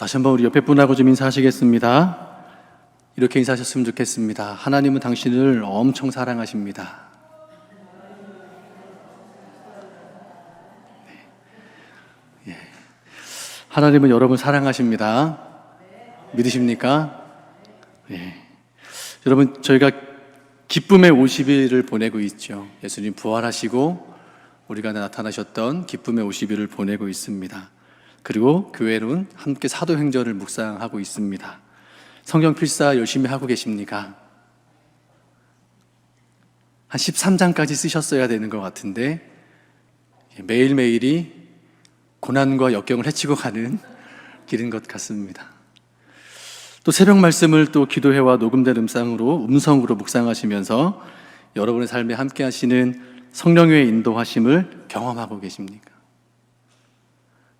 다시 한번 우리 옆에 분하고 좀 인사하시겠습니다. 이렇게 인사하셨으면 좋겠습니다. 하나님은 당신을 엄청 사랑하십니다. 예. 하나님은 여러분 사랑하십니다. 믿으십니까? 예. 여러분, 저희가 기쁨의 50일을 보내고 있죠. 예수님 부활하시고 우리가 나타나셨던 기쁨의 50일을 보내고 있습니다. 그리고 교회는 함께 사도행전을 묵상하고 있습니다. 성경 필사 열심히 하고 계십니까? 한 13장까지 쓰셨어야 되는 것 같은데 매일매일이 고난과 역경을 헤치고 가는 길인 것 같습니다. 또 새벽 말씀을 또 기도회와 녹음된 음성으로 묵상하시면서 여러분의 삶에 함께 하시는 성령의 인도하심을 경험하고 계십니까?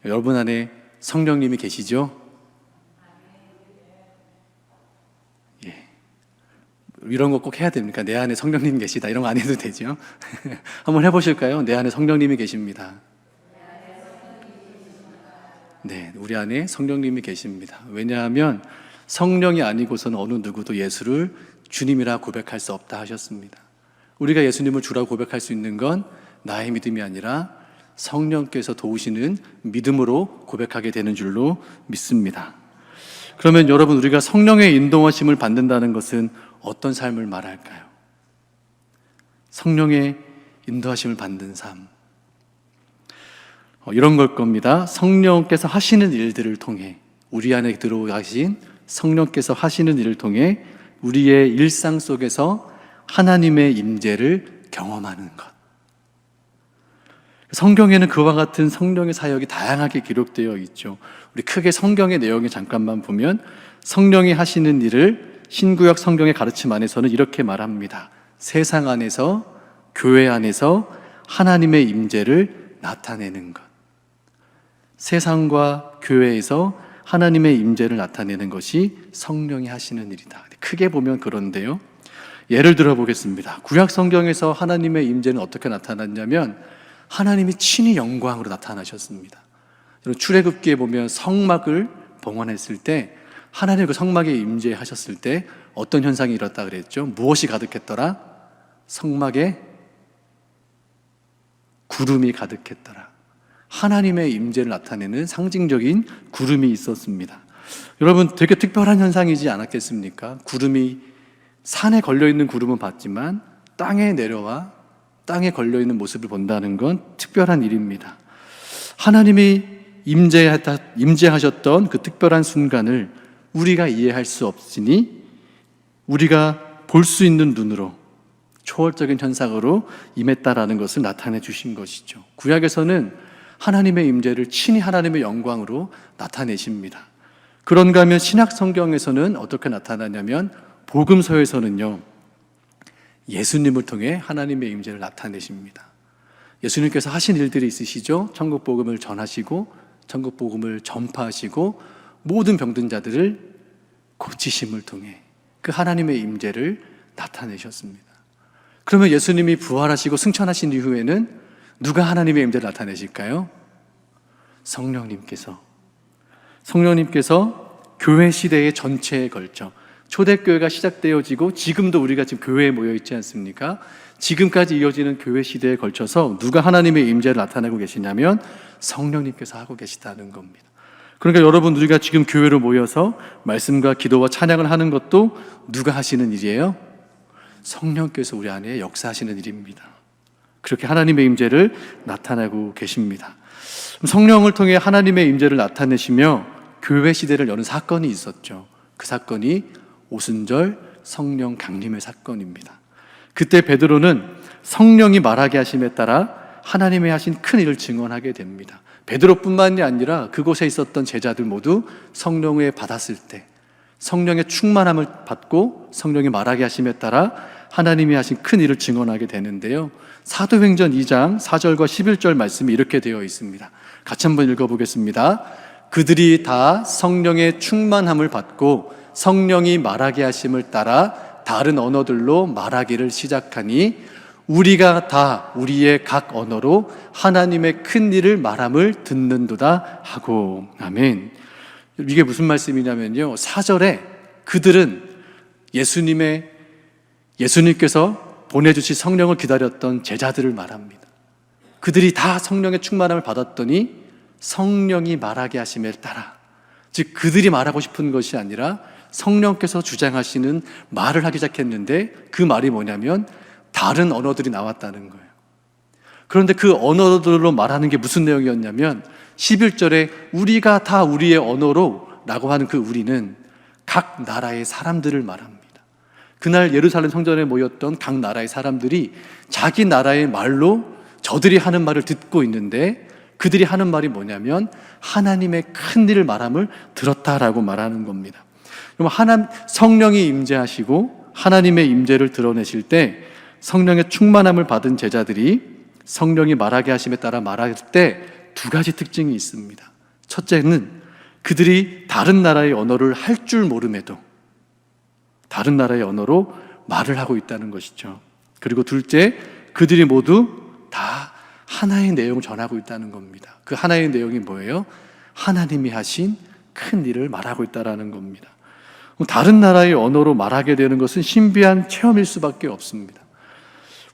여러분 안에 성령님이 계시죠? 예. 이런 거 꼭 해야 됩니까? 내 안에 성령님이 계시다 이런 거 안 해도 되죠? 한번 해보실까요? 내 안에 성령님이 계십니다. 네, 우리 안에 성령님이 계십니다. 왜냐하면 성령이 아니고서는 어느 누구도 예수를 주님이라 고백할 수 없다 하셨습니다. 우리가 예수님을 주라고 고백할 수 있는 건 나의 믿음이 아니라 성령께서 도우시는 믿음으로 고백하게 되는 줄로 믿습니다. 그러면 여러분, 우리가 성령의 인도하심을 받는다는 것은 어떤 삶을 말할까요? 성령의 인도하심을 받는 삶, 이런 걸 겁니다. 성령께서 하시는 일들을 통해, 우리 안에 들어가신 성령께서 하시는 일을 통해 우리의 일상 속에서 하나님의 임재를 경험하는 것. 성경에는 그와 같은 성령의 사역이 다양하게 기록되어 있죠. 우리 크게 성경의 내용을 잠깐만 보면 성령이 하시는 일을 신구약 성경의 가르침 안에서는 이렇게 말합니다. 세상 안에서, 교회 안에서 하나님의 임재를 나타내는 것. 세상과 교회에서 하나님의 임재를 나타내는 것이 성령이 하시는 일이다. 크게 보면 그런데요. 예를 들어 보겠습니다. 구약 성경에서 하나님의 임재는 어떻게 나타났냐면 하나님이 친히 영광으로 나타나셨습니다. 출애굽기에 보면 성막을 봉헌했을 때 하나님 그 성막에 임재하셨을 때 어떤 현상이 일어났다 그랬죠? 무엇이 가득했더라? 성막에 구름이 가득했더라. 하나님의 임재를 나타내는 상징적인 구름이 있었습니다. 여러분, 되게 특별한 현상이지 않았겠습니까? 구름이 산에 걸려있는 구름은 봤지만 땅에 내려와 땅에 걸려있는 모습을 본다는 건 특별한 일입니다. 하나님이 임재하셨던 그 특별한 순간을 우리가 이해할 수 없으니 우리가 볼 수 있는 눈으로 초월적인 현상으로 임했다라는 것을 나타내 주신 것이죠. 구약에서는 하나님의 임재를 친히 하나님의 영광으로 나타내십니다. 그런가 하면 신약 성경에서는 어떻게 나타나냐면 복음서에서는요, 예수님을 통해 하나님의 임재를 나타내십니다. 예수님께서 하신 일들이 있으시죠? 천국 복음을 전하시고 천국 복음을 전파하시고 모든 병든 자들을 고치심을 통해 그 하나님의 임재를 나타내셨습니다. 그러면 예수님이 부활하시고 승천하신 이후에는 누가 하나님의 임재를 나타내실까요? 성령님께서 교회 시대의 전체에 걸쳐 초대교회가 시작되어지고 지금도 우리가 지금 교회에 모여 있지 않습니까? 지금까지 이어지는 교회 시대에 걸쳐서 누가 하나님의 임재를 나타내고 계시냐면 성령님께서 하고 계시다는 겁니다. 그러니까 여러분, 우리가 지금 교회로 모여서 말씀과 기도와 찬양을 하는 것도 누가 하시는 일이에요? 성령께서 우리 안에 역사하시는 일입니다. 그렇게 하나님의 임재를 나타내고 계십니다. 성령을 통해 하나님의 임재를 나타내시며 교회 시대를 여는 사건이 있었죠. 그 사건이 오순절 성령 강림의 사건입니다. 그때 베드로는 성령이 말하게 하심에 따라 하나님의 하신 큰 일을 증언하게 됩니다. 베드로뿐만이 아니라 그곳에 있었던 제자들 모두 성령을 받았을 때 성령의 충만함을 받고 성령이 말하게 하심에 따라 하나님이 하신 큰 일을 증언하게 되는데요. 사도행전 2장 4절과 11절 말씀이 이렇게 되어 있습니다. 같이 한번 읽어보겠습니다. 그들이 다 성령의 충만함을 받고 성령이 말하게 하심을 따라 다른 언어들로 말하기를 시작하니 우리가 다 우리의 각 언어로 하나님의 큰 일을 말함을 듣는도다 하고. 아멘. 이게 무슨 말씀이냐면요, 4절에 그들은 예수님께서 보내주신 성령을 기다렸던 제자들을 말합니다. 그들이 다 성령의 충만함을 받았더니 성령이 말하게 하심에 따라, 즉 그들이 말하고 싶은 것이 아니라 성령께서 주장하시는 말을 하기 시작했는데, 그 말이 뭐냐면 다른 언어들이 나왔다는 거예요. 그런데 그 언어들로 말하는 게 무슨 내용이었냐면 11절에 우리가 다 우리의 언어로 라고 하는 그 우리는 각 나라의 사람들을 말합니다. 그날 예루살렘 성전에 모였던 각 나라의 사람들이 자기 나라의 말로 저들이 하는 말을 듣고 있는데, 그들이 하는 말이 뭐냐면 하나님의 큰 일을 말함을 들었다라고 말하는 겁니다. 그럼 성령이 임재하시고 하나님의 임재를 드러내실 때 성령의 충만함을 받은 제자들이 성령이 말하게 하심에 따라 말할 때 두 가지 특징이 있습니다. 첫째는 그들이 다른 나라의 언어를 할 줄 모름에도 다른 나라의 언어로 말을 하고 있다는 것이죠. 그리고 둘째, 그들이 모두 다 하나의 내용을 전하고 있다는 겁니다. 그 하나의 내용이 뭐예요? 하나님이 하신 큰 일을 말하고 있다는 겁니다. 다른 나라의 언어로 말하게 되는 것은 신비한 체험일 수밖에 없습니다.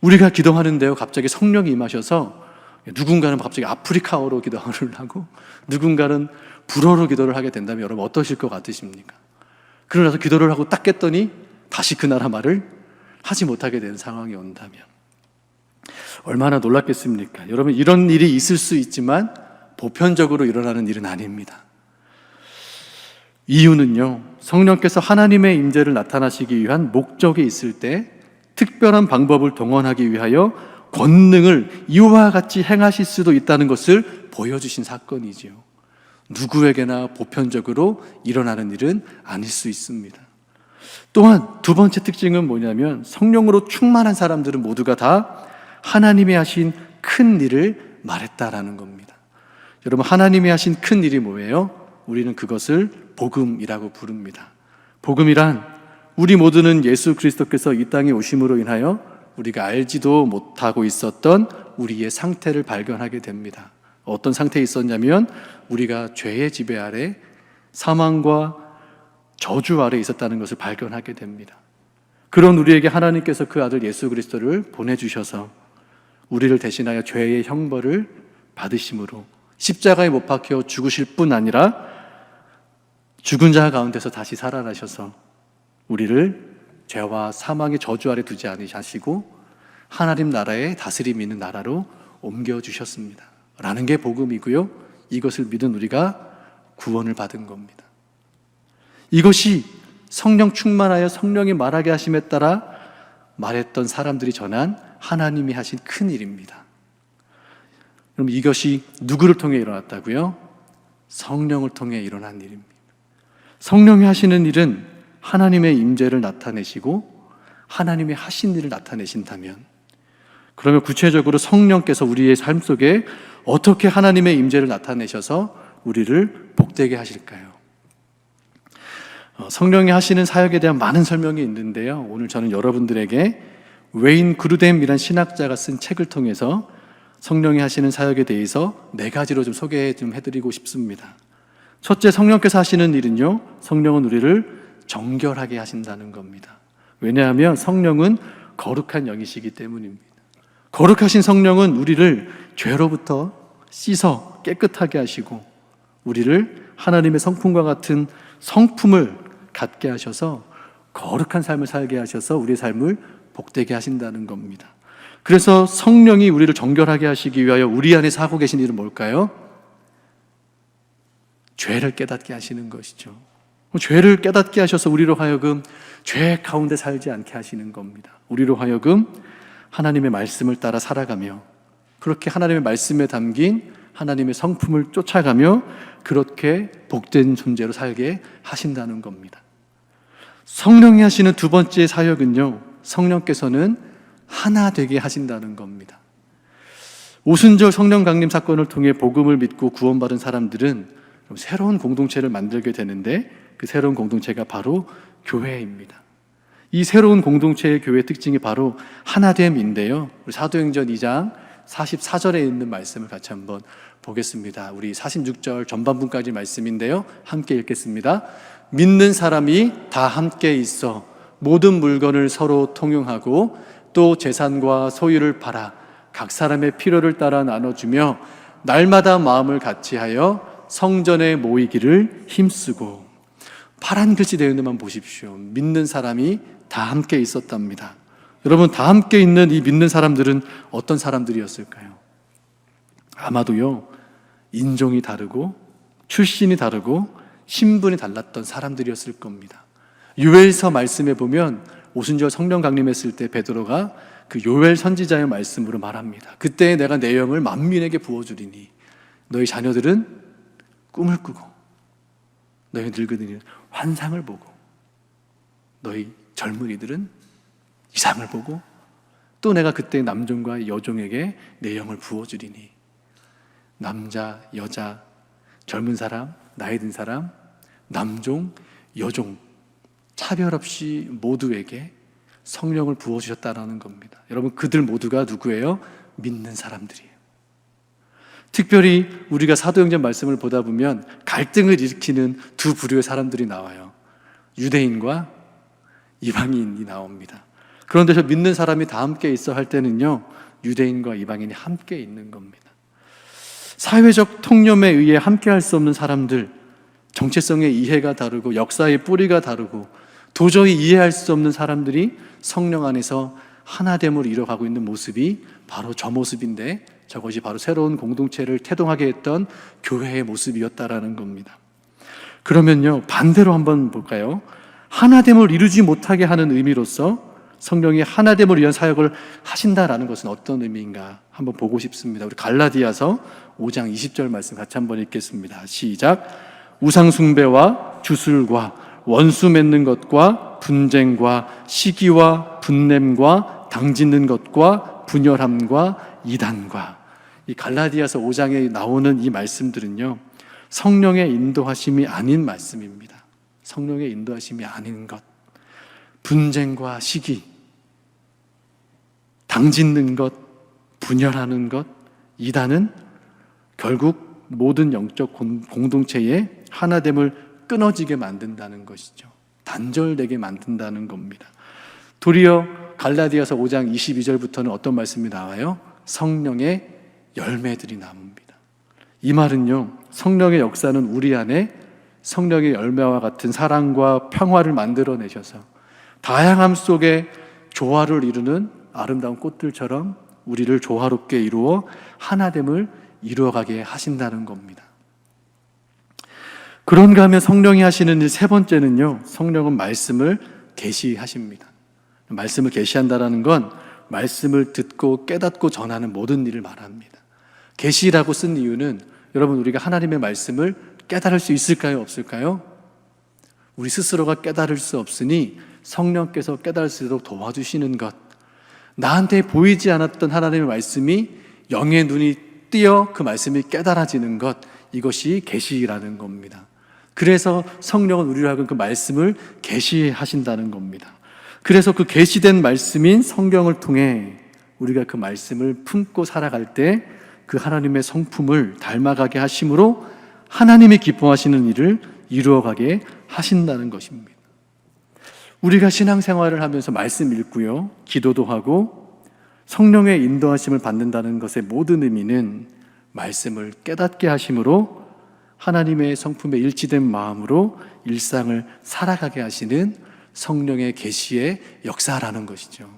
우리가 기도하는데요, 갑자기 성령이 임하셔서 누군가는 갑자기 아프리카어로 기도를 하고 누군가는 불어로 기도를 하게 된다면 여러분 어떠실 것 같으십니까? 그러나서 기도를 하고 딱 깼더니 다시 그 나라 말을 하지 못하게 되는 상황이 온다면 얼마나 놀랐겠습니까? 여러분, 이런 일이 있을 수 있지만 보편적으로 일어나는 일은 아닙니다. 이유는요, 성령께서 하나님의 임재를 나타나시기 위한 목적이 있을 때 특별한 방법을 동원하기 위하여 권능을 이와 같이 행하실 수도 있다는 것을 보여주신 사건이지요. 누구에게나 보편적으로 일어나는 일은 아닐 수 있습니다. 또한 두 번째 특징은 뭐냐면 성령으로 충만한 사람들은 모두가 다 하나님이 하신 큰 일을 말했다라는 겁니다. 여러분, 하나님이 하신 큰 일이 뭐예요? 우리는 그것을 복음이라고 부릅니다. 복음이란 우리 모두는 예수 그리스도께서 이 땅에 오심으로 인하여 우리가 알지도 못하고 있었던 우리의 상태를 발견하게 됩니다. 어떤 상태에 있었냐면 우리가 죄의 지배 아래 사망과 저주 아래 있었다는 것을 발견하게 됩니다. 그런 우리에게 하나님께서 그 아들 예수 그리스도를 보내주셔서 우리를 대신하여 죄의 형벌을 받으심으로 십자가에 못 박혀 죽으실 뿐 아니라 죽은 자 가운데서 다시 살아나셔서 우리를 죄와 사망의 저주 아래 두지 않으시고 하나님 나라의 다스림이 있는 나라로 옮겨주셨습니다 라는 게 복음이고요, 이것을 믿은 우리가 구원을 받은 겁니다. 이것이 성령 충만하여 성령이 말하게 하심에 따라 말했던 사람들이 전한 하나님이 하신 큰 일입니다. 그럼 이것이 누구를 통해 일어났다고요? 성령을 통해 일어난 일입니다. 성령이 하시는 일은 하나님의 임재를 나타내시고 하나님이 하신 일을 나타내신다면, 그러면 구체적으로 성령께서 우리의 삶 속에 어떻게 하나님의 임재를 나타내셔서 우리를 복되게 하실까요? 성령이 하시는 사역에 대한 많은 설명이 있는데요, 오늘 저는 여러분들에게 웨인 그루뎀이라는 신학자가 쓴 책을 통해서 성령이 하시는 사역에 대해서 4가지로 좀 소개 좀 해드리고 싶습니다. 첫째, 성령께서 하시는 일은요, 성령은 우리를 정결하게 하신다는 겁니다. 왜냐하면 성령은 거룩한 영이시기 때문입니다. 거룩하신 성령은 우리를 죄로부터 씻어 깨끗하게 하시고 우리를 하나님의 성품과 같은 성품을 갖게 하셔서 거룩한 삶을 살게 하셔서 우리의 삶을 복되게 하신다는 겁니다. 그래서 성령이 우리를 정결하게 하시기 위하여 우리 안에서 하고 계신 일은 뭘까요? 죄를 깨닫게 하시는 것이죠. 죄를 깨닫게 하셔서 우리로 하여금 죄 가운데 살지 않게 하시는 겁니다. 우리로 하여금 하나님의 말씀을 따라 살아가며 그렇게 하나님의 말씀에 담긴 하나님의 성품을 쫓아가며 그렇게 복된 존재로 살게 하신다는 겁니다. 성령이 하시는 두 번째 사역은요, 성령께서는 하나 되게 하신다는 겁니다. 오순절 성령 강림 사건을 통해 복음을 믿고 구원받은 사람들은 새로운 공동체를 만들게 되는데 그 새로운 공동체가 바로 교회입니다. 이 새로운 공동체의 교회 특징이 바로 하나됨인데요, 사도행전 2장 44절에 있는 말씀을 같이 한번 보겠습니다. 우리 46절 전반부까지 말씀인데요. 함께 읽겠습니다. 믿는 사람이 다 함께 있어 모든 물건을 서로 통용하고 또 재산과 소유를 팔아 각 사람의 필요를 따라 나눠주며 날마다 마음을 같이하여 성전에 모이기를 힘쓰고. 파란 글씨 되어 있는 것만 보십시오. 믿는 사람이 다 함께 있었답니다. 여러분, 다 함께 있는 이 믿는 사람들은 어떤 사람들이었을까요? 아마도요, 인종이 다르고 출신이 다르고 신분이 달랐던 사람들이었을 겁니다. 요엘서 말씀에 보면 오순절 성령 강림했을 때 베드로가 그 요엘 선지자의 말씀으로 말합니다. 그때 내가 내 영을 만민에게 부어주리니 너희 자녀들은 꿈을 꾸고 너희 늙은이는 환상을 보고 너희 젊은이들은 이상을 보고 또 내가 그때 남종과 여종에게 내 영을 부어주리니. 남자, 여자, 젊은 사람, 나이 든 사람, 남종, 여종 차별 없이 모두에게 성령을 부어주셨다라는 겁니다. 여러분, 그들 모두가 누구예요? 믿는 사람들이에요. 특별히 우리가 사도행전 말씀을 보다 보면 갈등을 일으키는 두 부류의 사람들이 나와요. 유대인과 이방인이 나옵니다. 그런데 저 믿는 사람이 다 함께 있어 할 때는요, 유대인과 이방인이 함께 있는 겁니다. 사회적 통념에 의해 함께 할 수 없는 사람들, 정체성의 이해가 다르고 역사의 뿌리가 다르고 도저히 이해할 수 없는 사람들이 성령 안에서 하나됨을 이뤄가고 있는 모습이 바로 저 모습인데, 저것이 바로 새로운 공동체를 태동하게 했던 교회의 모습이었다라는 겁니다. 그러면요, 반대로 한번 볼까요? 하나됨을 이루지 못하게 하는 의미로서 성령이 하나됨을 위한 사역을 하신다라는 것은 어떤 의미인가 한번 보고 싶습니다. 우리 갈라디아서 5장 20절 말씀 같이 한번 읽겠습니다. 시작. 우상 숭배와 주술과 원수 맺는 것과 분쟁과 시기와 분냄과 당짓는 것과 분열함과 이단과. 이 갈라디아서 5장에 나오는 이 말씀들은요, 성령의 인도하심이 아닌 말씀입니다. 성령의 인도하심이 아닌 것, 분쟁과 시기, 당짓는 것, 분열하는 것, 이단은 결국 모든 영적 공동체의 하나됨을 끊어지게 만든다는 것이죠. 단절되게 만든다는 겁니다. 도리어 갈라디아서 5장 22절부터는 어떤 말씀이 나와요? 성령의 열매들이 나옵니다. 이 말은요, 성령의 역사는 우리 안에 성령의 열매와 같은 사랑과 평화를 만들어내셔서 다양함 속에 조화를 이루는 아름다운 꽃들처럼 우리를 조화롭게 이루어 하나됨을 이루어가게 하신다는 겁니다. 그런가 하면 성령이 하시는 일 세 번째는요, 성령은 말씀을 계시하십니다. 말씀을 계시한다라는 건 말씀을 듣고 깨닫고 전하는 모든 일을 말합니다. 계시라고 쓴 이유는 여러분, 우리가 하나님의 말씀을 깨달을 수 있을까요? 없을까요? 우리 스스로가 깨달을 수 없으니 성령께서 깨달을 수 있도록 도와주시는 것, 나한테 보이지 않았던 하나님의 말씀이 영의 눈이 띄어 그 말씀이 깨달아지는 것, 이것이 계시라는 겁니다. 그래서 성령은 우리로 하여금 그 말씀을 계시하신다는 겁니다. 그래서 그 계시된 말씀인 성경을 통해 우리가 그 말씀을 품고 살아갈 때 그 하나님의 성품을 닮아가게 하심으로 하나님이 기뻐하시는 일을 이루어가게 하신다는 것입니다. 우리가 신앙생활을 하면서 말씀 읽고요, 기도도 하고 성령의 인도하심을 받는다는 것의 모든 의미는 말씀을 깨닫게 하심으로 하나님의 성품에 일치된 마음으로 일상을 살아가게 하시는 성령의 계시의 역사라는 것이죠.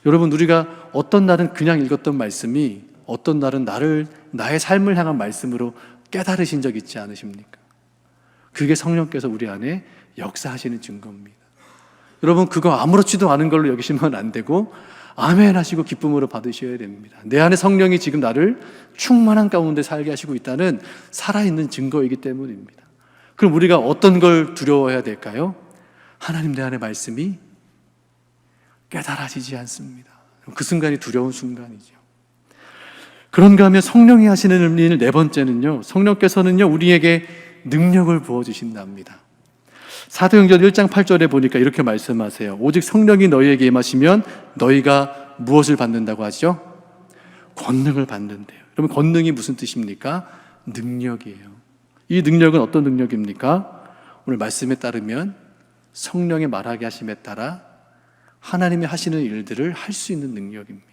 여러분, 우리가 어떤 날은 그냥 읽었던 말씀이 어떤 날은 나의 삶을 향한 말씀으로 깨달으신 적 있지 않으십니까? 그게 성령께서 우리 안에 역사하시는 증거입니다. 여러분, 그거 아무렇지도 않은 걸로 여기시면 안 되고 아멘 하시고 기쁨으로 받으셔야 됩니다. 내 안에 성령이 지금 나를 충만한 가운데 살게 하시고 있다는 살아있는 증거이기 때문입니다. 그럼 우리가 어떤 걸 두려워해야 될까요? 하나님 내 안에 말씀이 깨달아지지 않습니다. 그 순간이 두려운 순간이죠. 그런가 하면 성령이 하시는 일 네 번째는요, 성령께서는요, 우리에게 능력을 부어주신답니다. 사도행전 1장 8절에 보니까 이렇게 말씀하세요. 오직 성령이 너희에게 임하시면 너희가 무엇을 받는다고 하죠? 권능을 받는데요. 그러면 권능이 무슨 뜻입니까? 능력이에요. 이 능력은 어떤 능력입니까? 오늘 말씀에 따르면 성령의 말하게 하심에 따라 하나님이 하시는 일들을 할 수 있는 능력입니다.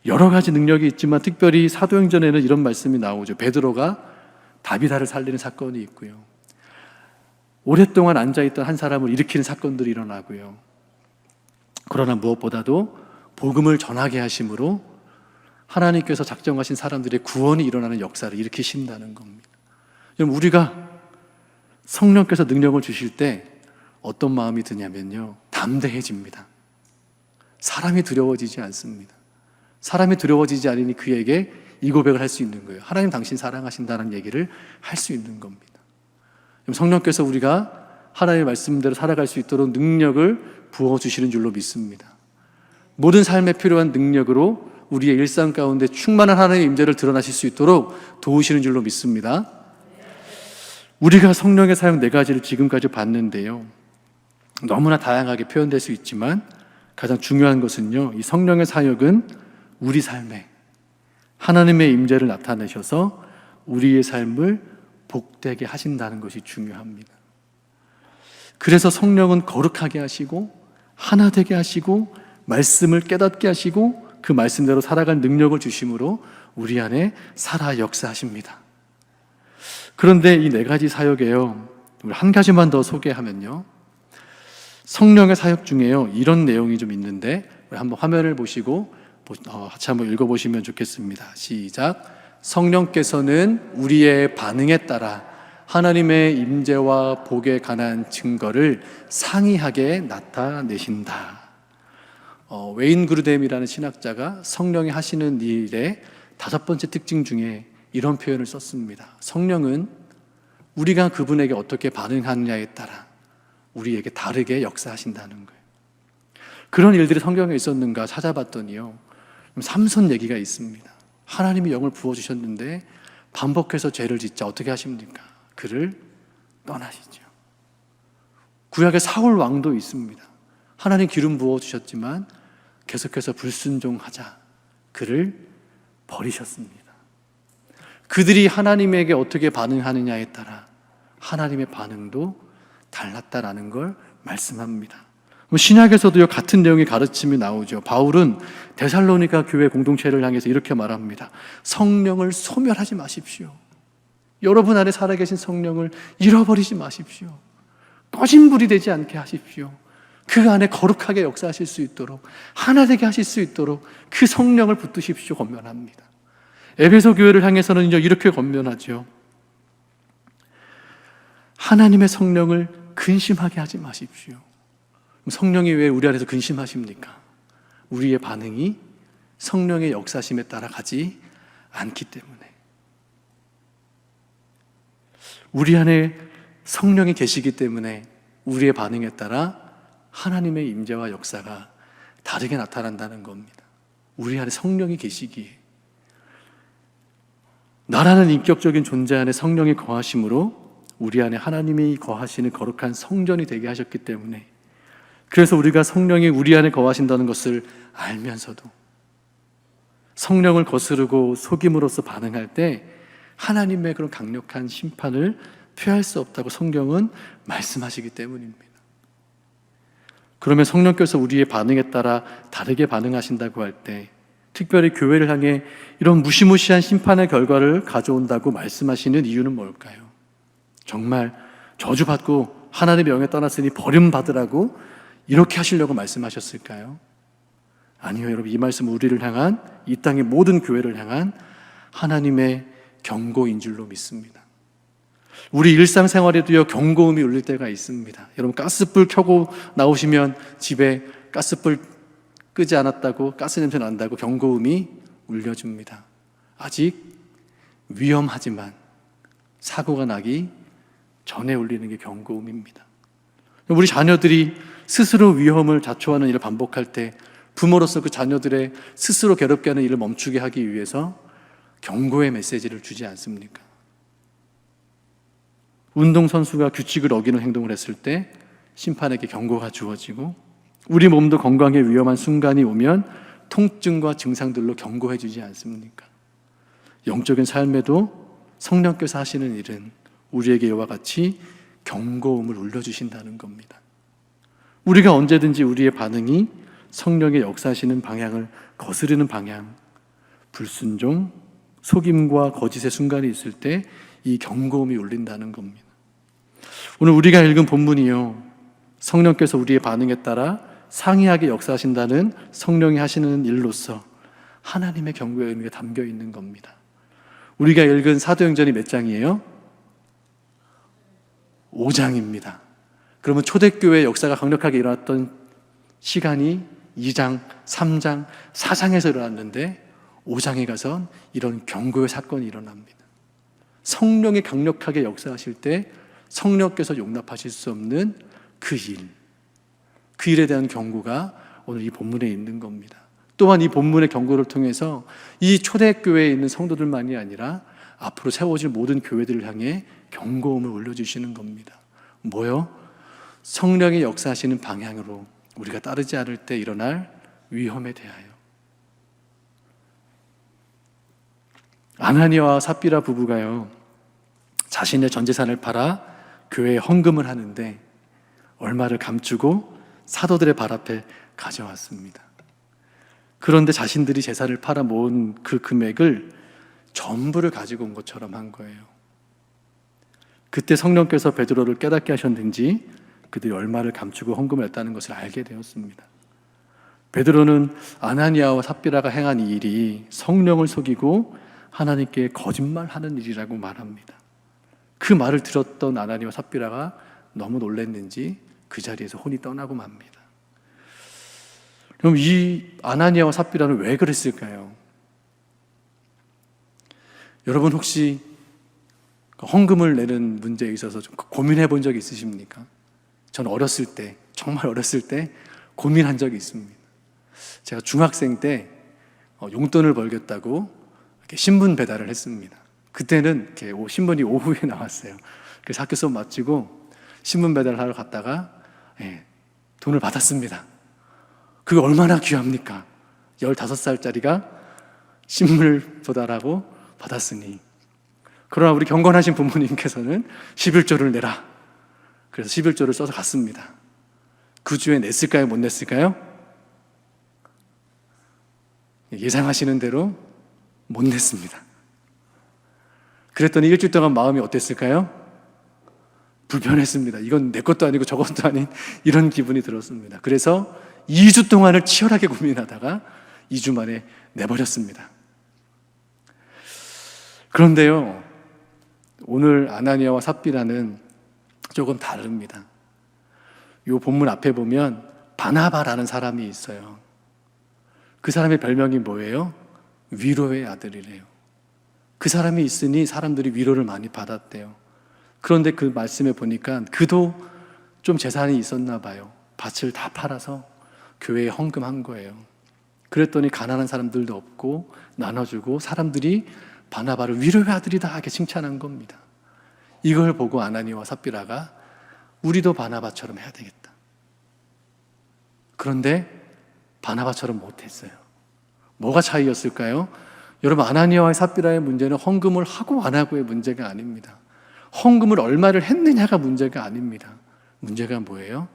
여러 가지 능력이 있지만 특별히 사도행전에는 이런 말씀이 나오죠. 베드로가 다비다를 살리는 사건이 있고요. 오랫동안 앉아있던 한 사람을 일으키는 사건들이 일어나고요. 그러나 무엇보다도 복음을 전하게 하심으로 하나님께서 작정하신 사람들의 구원이 일어나는 역사를 일으키신다는 겁니다. 그럼 우리가 성령께서 능력을 주실 때 어떤 마음이 드냐면요, 담대해집니다. 사람이 두려워지지 않습니다. 사람이 두려워지지 않으니 그에게 이 고백을 할 수 있는 거예요. 하나님 당신 사랑하신다는 얘기를 할 수 있는 겁니다. 성령께서 우리가 하나님의 말씀대로 살아갈 수 있도록 능력을 부어주시는 줄로 믿습니다. 모든 삶에 필요한 능력으로 우리의 일상 가운데 충만한 하나님의 임재를 드러나실 수 있도록 도우시는 줄로 믿습니다. 우리가 성령의 사역 4가지를 지금까지 봤는데요, 너무나 다양하게 표현될 수 있지만 가장 중요한 것은요, 이 성령의 사역은 우리 삶에 하나님의 임재를 나타내셔서 우리의 삶을 복되게 하신다는 것이 중요합니다. 그래서 성령은 거룩하게 하시고 하나 되게 하시고 말씀을 깨닫게 하시고 그 말씀대로 살아갈 능력을 주심으로 우리 안에 살아 역사하십니다. 그런데 이 4가지 사역에요, 우리 한 가지만 더 소개하면요, 성령의 사역 중에요, 이런 내용이 좀 있는데 우리 한번 화면을 보시고 같이 한번 읽어보시면 좋겠습니다. 시작. 성령께서는 우리의 반응에 따라 하나님의 임재와 복에 관한 증거를 상이하게 나타내신다. 웨인 그루뎀이라는 신학자가 성령이 하시는 일의 5번째 특징 중에 이런 표현을 썼습니다. 성령은 우리가 그분에게 어떻게 반응하느냐에 따라 우리에게 다르게 역사하신다는 거예요. 그런 일들이 성경에 있었는가 찾아봤더니요, 삼손 얘기가 있습니다. 하나님이 영을 부어주셨는데 반복해서 죄를 짓자 어떻게 하십니까? 그를 떠나시죠. 구약의 사울 왕도 있습니다. 하나님 기름 부어주셨지만 계속해서 불순종하자 그를 버리셨습니다. 그들이 하나님에게 어떻게 반응하느냐에 따라 하나님의 반응도 달랐다라는 걸 말씀합니다. 신약에서도요, 같은 내용의 가르침이 나오죠. 바울은 데살로니가 교회 공동체를 향해서 이렇게 말합니다. 성령을 소멸하지 마십시오. 여러분 안에 살아계신 성령을 잃어버리지 마십시오. 꺼진 불이 되지 않게 하십시오. 그 안에 거룩하게 역사하실 수 있도록, 하나 되게 하실 수 있도록 그 성령을 붙드십시오 권면합니다. 에베소 교회를 향해서는 이렇게 권면하죠. 하나님의 성령을 근심하게 하지 마십시오. 성령이 왜 우리 안에서 근심하십니까? 우리의 반응이 성령의 역사심에 따라 가지 않기 때문에. 우리 안에 성령이 계시기 때문에 우리의 반응에 따라 하나님의 임재와 역사가 다르게 나타난다는 겁니다. 우리 안에 성령이 계시기에. 나라는 인격적인 존재 안에 성령이 거하심으로 우리 안에 하나님이 거하시는 거룩한 성전이 되게 하셨기 때문에, 그래서 우리가 성령이 우리 안에 거하신다는 것을 알면서도 성령을 거스르고 속임으로써 반응할 때 하나님의 그런 강력한 심판을 피할 수 없다고 성경은 말씀하시기 때문입니다. 그러면 성령께서 우리의 반응에 따라 다르게 반응하신다고 할 때, 특별히 교회를 향해 이런 무시무시한 심판의 결과를 가져온다고 말씀하시는 이유는 뭘까요? 정말 저주받고 하나님의 영에 떠났으니 버림받으라고 이렇게 하시려고 말씀하셨을까요? 아니요, 여러분, 이 말씀은 우리를 향한, 이 땅의 모든 교회를 향한 하나님의 경고인 줄로 믿습니다. 우리 일상생활에도요, 경고음이 울릴 때가 있습니다. 여러분, 가스불 켜고 나오시면 집에 가스불 끄지 않았다고, 가스 냄새 난다고 경고음이 울려줍니다. 아직 위험하지만 사고가 나기 전에 울리는 게 경고음입니다. 우리 자녀들이 스스로 위험을 자초하는 일을 반복할 때 부모로서 그 자녀들의 스스로 괴롭게 하는 일을 멈추게 하기 위해서 경고의 메시지를 주지 않습니까? 운동선수가 규칙을 어기는 행동을 했을 때 심판에게 경고가 주어지고, 우리 몸도 건강에 위험한 순간이 오면 통증과 증상들로 경고해 주지 않습니까? 영적인 삶에도 성령께서 하시는 일은 우리에게 이와 같이 경고음을 울려주신다는 겁니다. 우리가 언제든지 우리의 반응이 성령의 역사하시는 방향을 거스르는 방향, 불순종, 속임과 거짓의 순간이 있을 때 이 경고음이 울린다는 겁니다. 오늘 우리가 읽은 본문이요, 성령께서 우리의 반응에 따라 상이하게 역사하신다는 성령이 하시는 일로서 하나님의 경고의 의미가 담겨 있는 겁니다. 우리가 읽은 사도행전이 몇 장이에요? 5장입니다. 그러면 초대교회 역사가 강력하게 일어났던 시간이 2장, 3장, 4장에서 일어났는데 5장에 가서 이런 경고의 사건이 일어납니다. 성령이 강력하게 역사하실 때 성령께서 용납하실 수 없는 그 일에 대한 경고가 오늘 이 본문에 있는 겁니다. 또한 이 본문의 경고를 통해서 이 초대교회에 있는 성도들만이 아니라 앞으로 세워질 모든 교회들을 향해 경고음을 올려주시는 겁니다. 뭐요? 성령이 역사하시는 방향으로 우리가 따르지 않을 때 일어날 위험에 대하여. 아나니아와 삽비라 부부가요, 자신의 전 재산을 팔아 교회에 헌금을 하는데 얼마를 감추고 사도들의 발 앞에 가져왔습니다. 그런데 자신들이 재산을 팔아 모은 그 금액을 전부를 가지고 온 것처럼 한 거예요. 그때 성령께서 베드로를 깨닫게 하셨는지 그들이 얼마를 감추고 헌금을 했다는 것을 알게 되었습니다. 베드로는 아나니아와 삽비라가 행한 이 일이 성령을 속이고 하나님께 거짓말하는 일이라고 말합니다. 그 말을 들었던 아나니아와 삽비라가 너무 놀랐는지 그 자리에서 혼이 떠나고 맙니다. 그럼 이 아나니아와 삽비라는 왜 그랬을까요? 여러분 혹시 헌금을 내는 문제에 있어서 좀 고민해 본 적이 있으십니까? 저는 어렸을 때, 정말 어렸을 때 고민한 적이 있습니다. 제가 중학생 때 용돈을 벌겠다고 이렇게 신문 배달을 했습니다. 그때는 이렇게 신문이 오후에 나왔어요. 그래서 학교 수업 마치고 신문 배달을 하러 갔다가 돈을 받았습니다. 그게 얼마나 귀합니까? 15살짜리가 신문을 배달하고 받았으니. 그러나 우리 경건하신 부모님께서는 11조를 내라. 그래서 11조를 써서 갔습니다. 그 주에 냈을까요? 못 냈을까요? 예상하시는 대로 못 냈습니다. 그랬더니 일주일 동안 마음이 어땠을까요? 불편했습니다. 이건 내 것도 아니고 저것도 아닌 이런 기분이 들었습니다. 그래서 2주 동안을 치열하게 고민하다가 2주 만에 내버렸습니다. 그런데요, 오늘 아나니아와 삽비라는 조금 다릅니다. 이 본문 앞에 보면 바나바라는 사람이 있어요. 그 사람의 별명이 뭐예요? 위로의 아들이래요. 그 사람이 있으니 사람들이 위로를 많이 받았대요. 그런데 그 말씀에 보니까 그도 좀 재산이 있었나 봐요. 밭을 다 팔아서 교회에 헌금한 거예요. 그랬더니 가난한 사람들도 없고 나눠주고 사람들이 바나바를 위로의 아들이다 하게 칭찬한 겁니다. 이걸 보고 아나니아와 삽비라가 우리도 바나바처럼 해야 되겠다. 그런데 바나바처럼 못했어요. 뭐가 차이였을까요? 여러분, 아나니아와 삽비라의 문제는 헌금을 하고 안 하고의 문제가 아닙니다. 헌금을 얼마를 했느냐가 문제가 아닙니다. 문제가 뭐예요?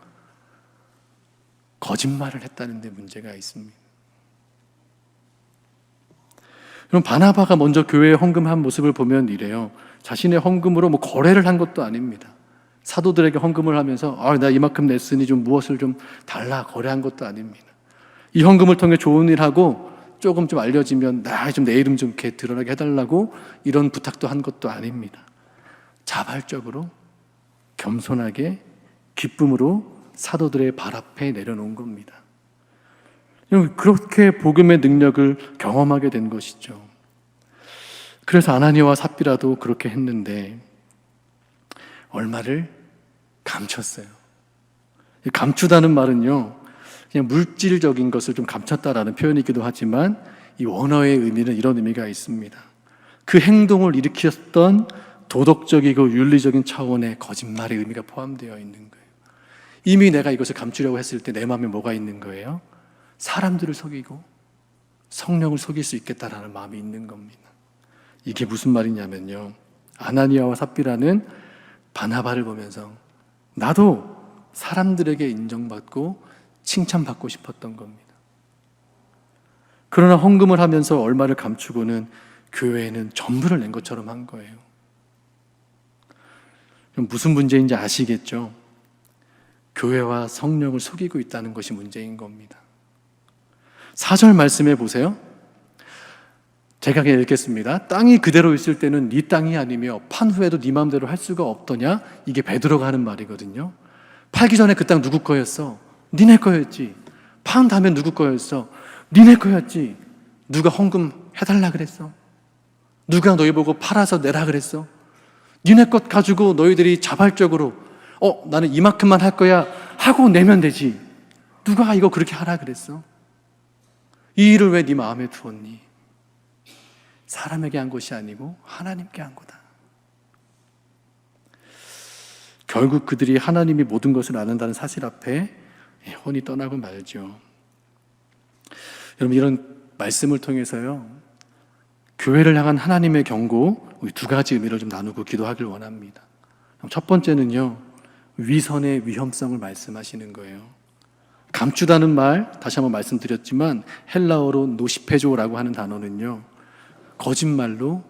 거짓말을 했다는 데 문제가 있습니다. 그럼 바나바가 먼저 교회에 헌금한 모습을 보면 이래요. 자신의 헌금으로 거래를 한 것도 아닙니다. 사도들에게 헌금을 하면서 나 이만큼 냈으니 좀 무엇을 좀 달라 거래한 것도 아닙니다. 이 헌금을 통해 좋은 일하고 조금 좀 알려지면 내 이름 좀 이렇게 드러나게 해달라고 이런 부탁도 한 것도 아닙니다. 자발적으로 겸손하게 기쁨으로 사도들의 발 앞에 내려놓은 겁니다. 그렇게 복음의 능력을 경험하게 된 것이죠. 그래서 아나니아와 삽비라도 그렇게 했는데 얼마를 감췄어요. 감추다는 말은요, 그냥 물질적인 것을 좀 감췄다라는 표현이기도 하지만 이 원어의 의미는 이런 의미가 있습니다. 그 행동을 일으켰던 도덕적이고 윤리적인 차원의 거짓말의 의미가 포함되어 있는 거예요. 이미 내가 이것을 감추려고 했을 때 내 마음에 뭐가 있는 거예요? 사람들을 속이고 성령을 속일 수 있겠다라는 마음이 있는 겁니다. 이게 무슨 말이냐면요, 아나니아와 삽비라는 바나바를 보면서 나도 사람들에게 인정받고 칭찬받고 싶었던 겁니다. 그러나 헌금을 하면서 얼마를 감추고는 교회에는 전부를 낸 것처럼 한 거예요. 그럼 무슨 문제인지 아시겠죠? 교회와 성령을 속이고 있다는 것이 문제인 겁니다. 4절 말씀해 보세요. 제가 그냥 읽겠습니다. 땅이 그대로 있을 때는 네 땅이 아니며 판 후에도 네 마음대로 할 수가 없더냐? 이게 베드로가 하는 말이거든요. 팔기 전에 그 땅 누구 거였어? 니네 거였지. 판 다음에 누구 거였어? 니네 거였지. 누가 헌금 해달라 그랬어? 누가 너희 보고 팔아서 내라 그랬어? 니네 것 가지고 너희들이 자발적으로 나는 이만큼만 할 거야 하고 내면 되지. 누가 이거 그렇게 하라 그랬어? 이 일을 왜 네 마음에 두었니? 사람에게 한 것이 아니고 하나님께 한 거다. 결국 그들이 하나님이 모든 것을 아는다는 사실 앞에 혼이 떠나고 말죠. 여러분, 이런 말씀을 통해서요, 교회를 향한 하나님의 경고, 우리 두 가지 의미를 좀 나누고 기도하길 원합니다. 첫 번째는요, 위선의 위험성을 말씀하시는 거예요. 감추다는 말, 다시 한번 말씀드렸지만 헬라어로 노시페조라고 하는 단어는요, 거짓말로,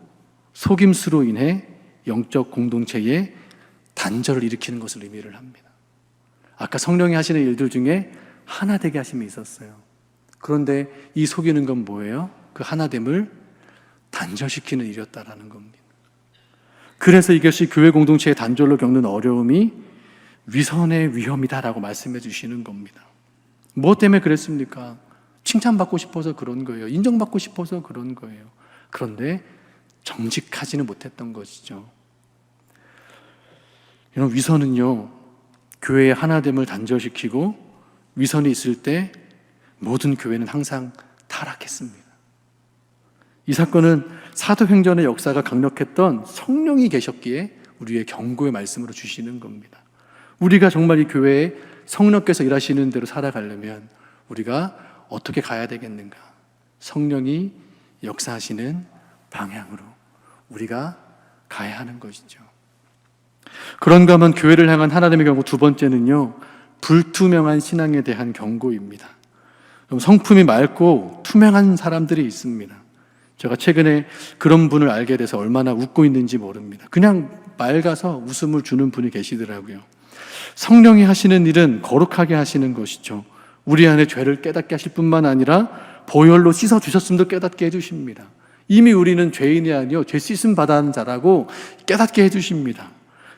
속임수로 인해 영적 공동체에 단절을 일으키는 것을 의미를 합니다. 아까 성령이 하시는 일들 중에 하나 되게 하심이 있었어요. 그런데 이 속이는 건 뭐예요? 그 하나됨을 단절시키는 일이었다라는 겁니다. 그래서 이것이 교회 공동체의 단절로 겪는 어려움이 위선의 위험이다라고 말씀해 주시는 겁니다. 뭐 때문에 그랬습니까? 칭찬받고 싶어서 그런 거예요. 인정받고 싶어서 그런 거예요. 그런데 정직하지는 못했던 것이죠. 이런 위선은요, 교회의 하나됨을 단절시키고 위선이 있을 때 모든 교회는 항상 타락했습니다. 이 사건은 사도행전의 역사가 강력했던 성령이 계셨기에 우리의 경고의 말씀으로 주시는 겁니다. 우리가 정말 이 교회에 성령께서 일하시는 대로 살아가려면 우리가 어떻게 가야 되겠는가? 성령이 역사하시는 방향으로 우리가 가야 하는 것이죠. 그런가 하면 교회를 향한 하나님의 경고 두 번째는요, 불투명한 신앙에 대한 경고입니다. 성품이 맑고 투명한 사람들이 있습니다. 제가 최근에 그런 분을 알게 돼서 얼마나 웃고 있는지 모릅니다. 그냥 맑아서 웃음을 주는 분이 계시더라고요. 성령이 하시는 일은 거룩하게 하시는 것이죠. 우리 안에 죄를 깨닫게 하실 뿐만 아니라 보혈로 씻어주셨음도 깨닫게 해주십니다. 이미 우리는 죄인이 아니요 죄 씻음 받은 자라고 깨닫게 해주십니다.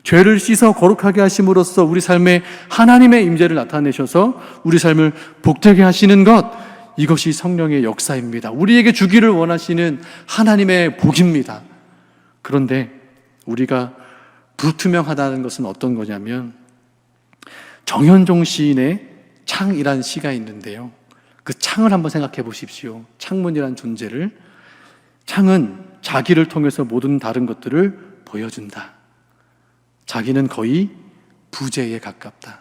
죄를 씻어 거룩하게 하심으로써 우리 삶에 하나님의 임재를 나타내셔서 우리 삶을 복되게 하시는 것, 이것이 성령의 역사입니다. 우리에게 주기를 원하시는 하나님의 복입니다. 그런데 우리가 불투명하다는 것은 어떤 거냐면, 정현종 시인의 창이란 시가 있는데요, 그 창을 한번 생각해 보십시오. 창문이란 존재를. 창은 자기를 통해서 모든 다른 것들을 보여준다. 자기는 거의 부재에 가깝다.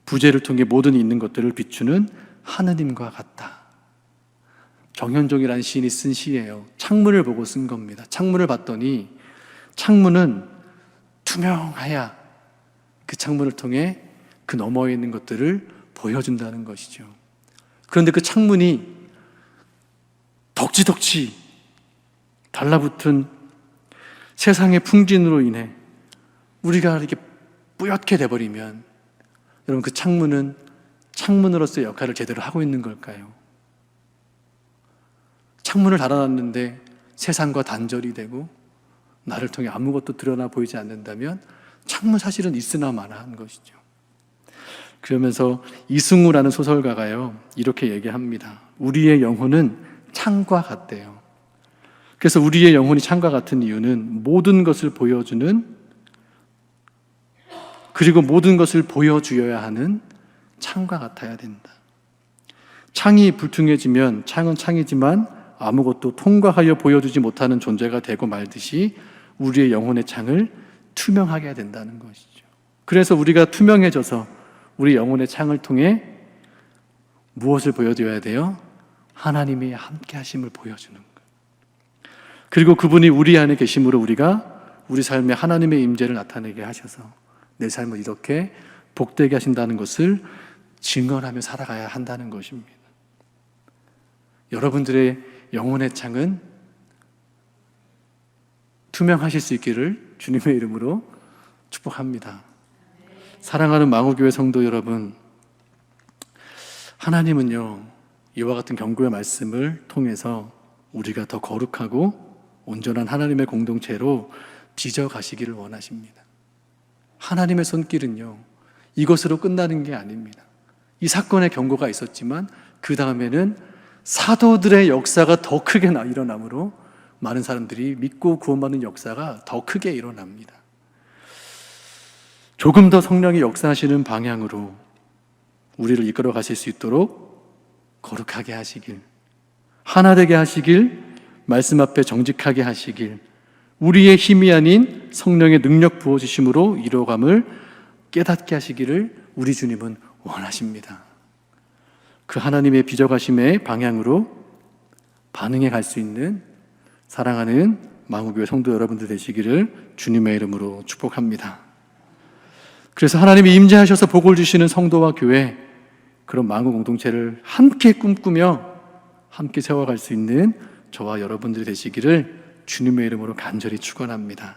부재를 통해 모든 있는 것들을 비추는 하느님과 같다. 정현종이라는 시인이 쓴 시예요. 창문을 보고 쓴 겁니다. 창문을 봤더니 창문은 투명하야 그 창문을 통해 그 너머에 있는 것들을 보여준다는 것이죠. 그런데 그 창문이 덕지덕지 달라붙은 세상의 풍진으로 인해 우리가 이렇게 뿌옇게 돼버리면, 여러분, 그 창문은 창문으로서의 역할을 제대로 하고 있는 걸까요? 창문을 달아놨는데 세상과 단절이 되고 나를 통해 아무것도 드러나 보이지 않는다면 창문 사실은 있으나 마나한 것이죠. 그러면서 이승우라는 소설가가요, 이렇게 얘기합니다. 우리의 영혼은 창과 같대요. 그래서 우리의 영혼이 창과 같은 이유는 모든 것을 보여주는, 그리고 모든 것을 보여주어야 하는 창과 같아야 된다. 창이 불투명해지면 창은 창이지만 아무것도 통과하여 보여주지 못하는 존재가 되고 말듯이 우리의 영혼의 창을 투명하게 해야 된다는 것이죠. 그래서 우리가 투명해져서 우리 영혼의 창을 통해 무엇을 보여줘야 돼요? 하나님이 함께 하심을 보여주는 것. 그리고 그분이 우리 안에 계심으로 우리가 우리 삶에 하나님의 임재를 나타내게 하셔서 내 삶을 이렇게 복되게 하신다는 것을 증언하며 살아가야 한다는 것입니다. 여러분들의 영혼의 창은 투명하실 수 있기를 주님의 이름으로 축복합니다. 사랑하는 망우교회 성도 여러분, 하나님은요, 이와 같은 경고의 말씀을 통해서 우리가 더 거룩하고 온전한 하나님의 공동체로 빚어가시기를 원하십니다. 하나님의 손길은요, 이것으로 끝나는 게 아닙니다. 이 사건의 경고가 있었지만 그 다음에는 사도들의 역사가 더 크게 일어나므로 많은 사람들이 믿고 구원받는 역사가 더 크게 일어납니다. 조금 더 성령이 역사하시는 방향으로 우리를 이끌어 가실 수 있도록 거룩하게 하시길, 하나 되게 하시길, 말씀 앞에 정직하게 하시길, 우리의 힘이 아닌 성령의 능력 부어주심으로 이루어감을 깨닫게 하시기를 우리 주님은 원하십니다. 그 하나님의 빚어가심의 방향으로 반응해 갈 수 있는 사랑하는 망우교회 성도 여러분들 되시기를 주님의 이름으로 축복합니다. 그래서 하나님이 임재하셔서 복을 주시는 성도와 교회, 그런 망우 공동체를 함께 꿈꾸며 함께 세워갈 수 있는 저와 여러분들이 되시기를 주님의 이름으로 간절히 축원합니다.